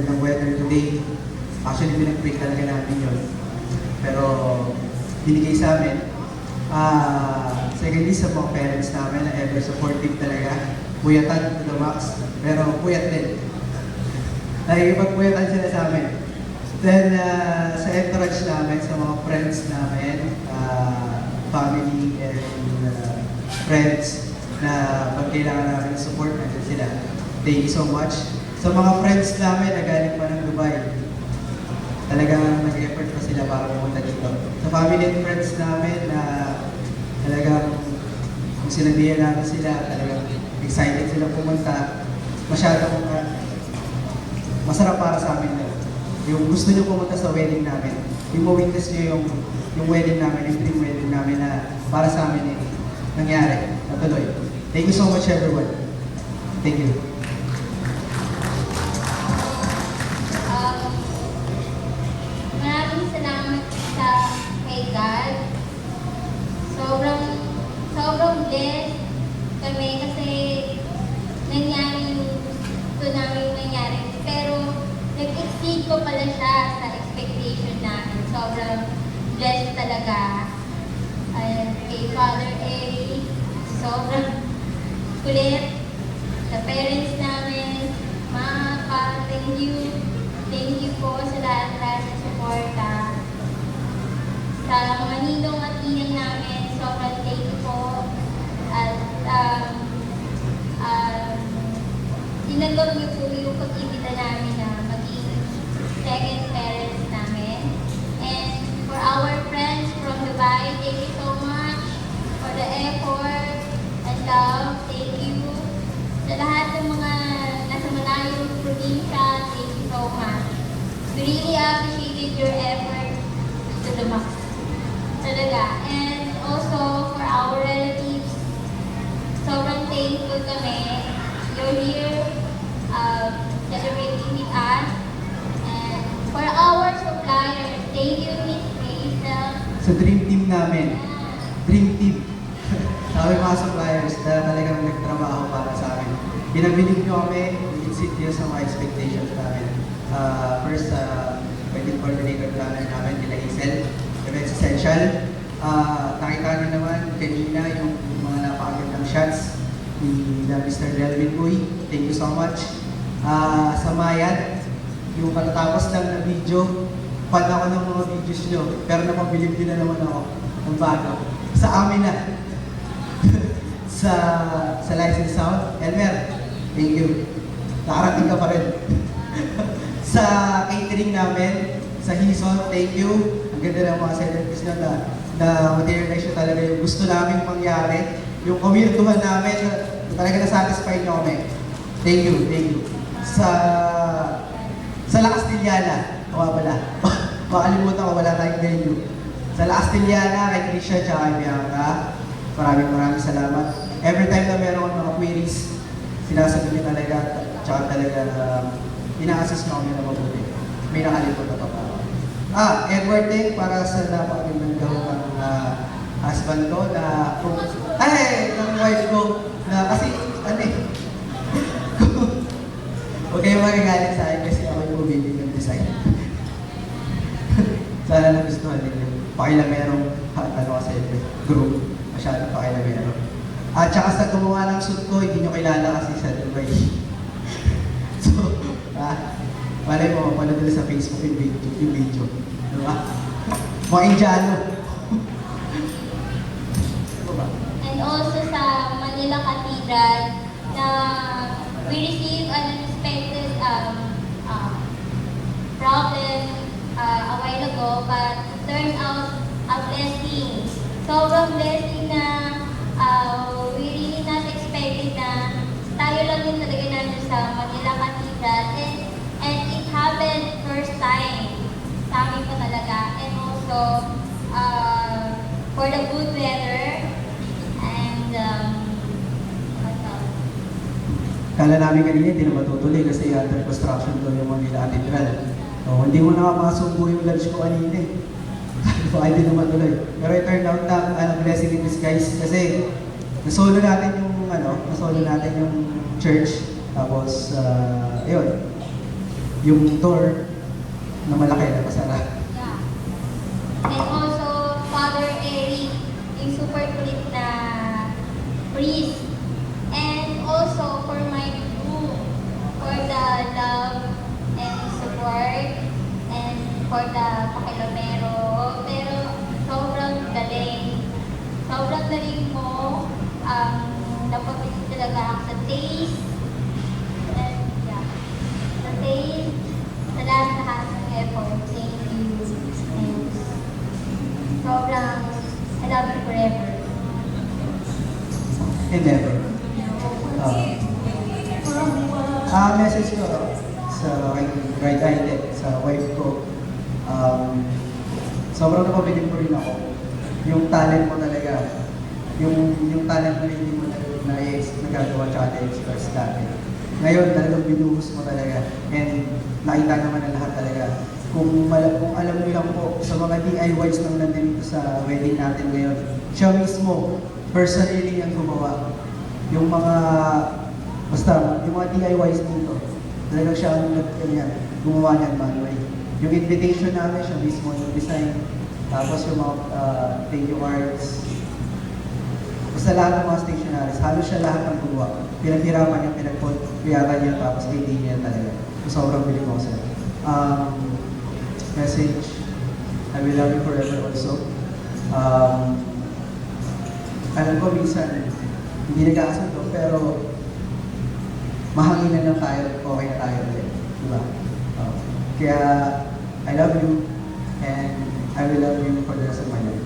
magandang weather today. Actually, pinag-break talaga namin yun. Pero, binigay sa amin. Secondly, sa mga parents namin na ever supportive talaga. Puyatan to the max. Pero, puyat din. Nakikipagpuyatan sila sa amin. Then, sa entourage namin, sa mga friends namin, family and friends na pag kailangan namin ng support, nandiyan sila. Thank you so much. Sa mga friends namin na galing pa ng Dubai, talagang nag-effort pa sila para pumunta dito. Sa family and friends namin na talagang kung sinabihan namin sila, talagang excited sila pumunta, masyadong masarap para sa amin na yung gusto nyo pumunta sa wedding namin, yung ma-witness nyo yung wedding namin, yung dream wedding namin na para sa amin nangyari, natuloy. Thank you so much everyone. Thank you. Maraming salamat sa kay God. Sobrang blessed kami kasi nangyari yung gusto namin nangyari. Pero nag-exceed ko pala siya sa expectation namin. Sobrang blessed talaga. Kay Father A, sobrang kulit. Sa parents namin, Ma, Pa, thank you. Thank you po sa lahat ng suporta. Sa mga ninong at ninang namin, sobrang thank you po. At tinanggap niyo po yung pag-ibita namin na maging second parents namin. And for our friends from Dubai, thank you so much for the effort and love. Thank you. Sa lahat ng mga nasa malayong probinsya, thank you so much. We really appreciated your effort to the max. Talaga. And also for our relatives, sobrang thankful kami. You're here celebrating with us. And for our suppliers, thank you, Miss Rachel. Sa dream team namin, dream team. Sa aming mga suppliers na talagang nagtrabaho para sa amin. Pinabilib nyo kami, exceed nyo sa mga expectations namin. First, wedding coordinator planner namin, nila Hazel, Events Essential. Nakita nyo naman kanina yung mga napakagandang shots ni Mr. Delvin Uy. Thank you so much. Sa Mayan, yung katatapos lang na video, fan ako ng mga videos nyo, pero napabilib nyo na naman ako ng bago. Sa amin na. sa Lights and Sound, Elmer, thank you. Nakarating ka pa rin. Sa catering namin, sa Hison, thank you. Ang ganda ng mga celebrities na materialize nyo talaga yung gusto namin mangyari. Yung communituhan namin, talaga na-satisfy nyo kami. Thank you, thank you. Sa La Castellana, pala. Makalimutan ko, wala tayong venue. Sa La Castellana, kay Krisha, tsaka kay Bianca, maraming salamat. Every time na meron akong mga queries, sinasagot niyo talaga, tsaka talaga ina-assist nyo kami na mabuti. May nakalimutan pa pa ako. Edward Ting, para sa napakagandang gawin ng husband ko na ng wife ko na kasi huwag kayong magagalit sa akin kasi ako yung bumili ng design. Sana nagustuhan ninyo. Pakilamerong kasi group. Masyadong pakilamero. At saka sa gumawa ng suit ko, hindi nyo kilala kasi sa Dubai. So, malay mo, mapanood nila sa Facebook yung video. Diba? Mga Indiano. And also sa Manila Cathedral na we received an unexpected problem a while ago, but it turned out a blessing. Sobrang blessing na we really not expected na tayo lang yung talaga nandun sa Manila Cathedral. And it happened first time sa amin pa talaga. And also for the good weather. And what else? Kala namin kanina hindi na matutuloy kasi under construction daw yung Manila Cathedral. So, hindi mo nakapasumbo yung lunch ko kanina eh. Baka hindi na matuloy. Pero it turned out na blessing in disguise kasi nasolo natin yung church. Tapos, yun. yung door na malaki na masara. Yeah. And also, Father Eric, yung super kulit na priest. And also, for my crew, for the love and support, and for the pakilomero. Pero, sobrang galing. Sobrang galing mo. Napabilis talaga ako sa taste. And, yeah. Sa taste, sa lahat ng effort. Thank you. And sobrang, I love you forever. And never. Message ko sa aking right eye, sa wife ko, sobrang napabilib ko rin ako. Yung talent mo talaga, yung talent mo hindi mo nagagawa tsaka na-express dati. Ngayon, talagang binuhos mo talaga. And nakita naman ng lahat talaga. Kung alam niyo lang po, sa mga DIYs na nandito sa wedding natin ngayon, siya mismo, personally ang gumawa. Yung mga, basta, yung mga DIYs dito, talagang siya ang gumawa niyan manually. Yung invitation namin, siya mismo yung design. Tapos yung mga thank you cards. Basta lahat ng mga stationaries, halos siya lahat ang gumawa. Pinaghirapan niya, pinagpuyatan niya, tapos ID niya talaga. So, sobrang bilig ako sa'yo. Message, I will love you forever also. Alam ko minsan, hindi nagkakasundo, pero mahanginan lang tayo, okay na tayo ulit. Diba? Kaya, I love you, and I will love you for the rest of my life.